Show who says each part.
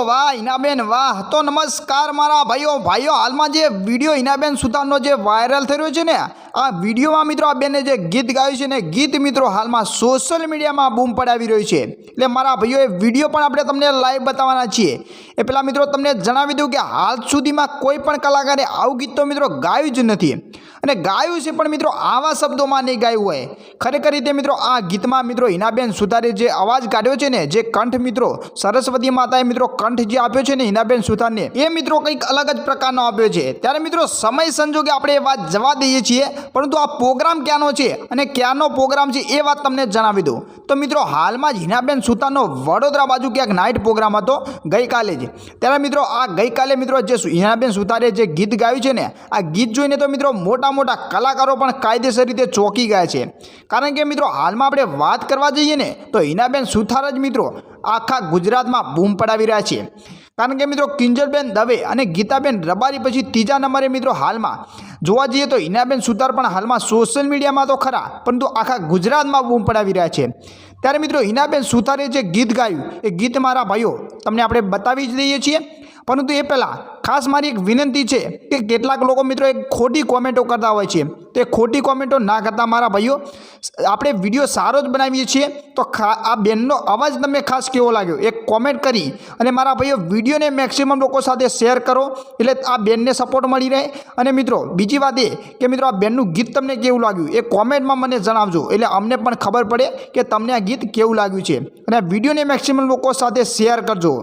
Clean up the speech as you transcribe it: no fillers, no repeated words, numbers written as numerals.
Speaker 1: વાહ હિનાબેન વાહ। તો નમસ્કાર મારા ભાઈઓ હાલમાં જે વિડીયો હિનાબેન સુતારનો જે વાયરલ થઈ રહ્યો છે ને, આ વિડીયોમાં મિત્રો આ બેને જે ગીત ગાયું છે ને, ગીત મિત્રો હાલમાં સોશિયલ મીડિયામાં બૂમ પડાવી રહ્યું છે। એટલે મારા ભાઈઓ એ વિડીયો પણ આપણે તમને લાઈવ બતાવવાના છીએ। એ પહેલાં મિત્રો તમને જણાવી દઉં કે હાલ સુધીમાં કોઈ પણ કલાકારે આવું ગીત તો મિત્રો ગાયું જ નથી, અને ગાયું છે પણ મિત્રો આવા શબ્દોમાં નહીં ગાયું હોય। ખરેખર રીતે મિત્રો આ ગીતમાં મિત્રો હિનાબેન સુતારે જે અવાજ કાઢ્યો છે ને, જે કંઠ મિત્રો સરસ્વતી માતાએ મિત્રો કંઠ જે આપ્યો છે ને હિનાબેન સુતારને, એ મિત્રો કંઈક અલગ જ પ્રકારનો આપ્યો છે। ત્યારે મિત્રો સમય સંજોગે આપણે એ વાત જવા દઈએ છીએ, પરંતુ આ પ્રોગ્રામ ક્યાંનો છે અને ક્યાંનો પ્રોગ્રામ છે એ વાત તમને જણાવી દઉં। તો મિત્રો હાલમાં જ હિનાબેન સુતારનો વડોદરા બાજુ ક્યાંક નાઇટ પ્રોગ્રામ હતો ગઈકાલે જ। ત્યારે મિત્રો આ ગઈકાલે મિત્રો જે હિનાબેન સુતારે જે ગીત ગાયું છે ને, આ ગીત જોઈને તો મિત્રો મોટા કલાકારો પણ કાયદેસર રીતે ચોંકી ગયા છે। કારણ કે મિત્રો હાલમાં આપણે વાત કરવા જઈએ ને તો હિનાબેન સુતાર જ મિત્રો આખા ગુજરાતમાં બૂમ પડાવી રહ્યા છે। કારણ કે મિત્રો કિંજલબેન દવે અને ગીતાબેન રબારી પછી ત્રીજા નંબરે મિત્રો હાલમાં જોવા જઈએ તો હિનાબેન સુતાર પણ હાલમાં સોશિયલ મીડિયામાં તો ખરા, પરંતુ આખા ગુજરાતમાં બૂમ પડાવી રહ્યા છે। ત્યારે મિત્રો હિનાબેન સુતારે જે ગીત ગાયું એ ગીત મારા ભાઈઓ તમને આપણે બતાવી જ દઈએ છીએ। પરંતુ એ પહેલાં ખાસ મારી એક વિનંતી છે કે કેટલાક લોકો મિત્રો એક ખોટી કોમેન્ટો કરતા હોય છે, તો એ ખોટી કોમેન્ટો ના કરતા મારા ભાઈઓ, આપણે વિડીયો સારો જ બનાવીએ છીએ। તો આ બેનનો અવાજ તમને ખાસ કેવો લાગ્યો એક કોમેન્ટ કરી અને મારા ભાઈઓ વિડીયોને મેક્સિમમ લોકો સાથે શેર કરો, એટલે આ બેનને સપોર્ટ મળી રહે। અને મિત્રો બીજી વાત એ કે મિત્રો આ બેનનું ગીત તમને કેવું લાગ્યું એ કોમેન્ટમાં મને જણાવજો, એટલે અમને પણ ખબર પડે કે તમને આ ગીત કેવું લાગ્યું છે, અને આ વિડીયોને મેક્સિમમ લોકો સાથે શેર કરજો।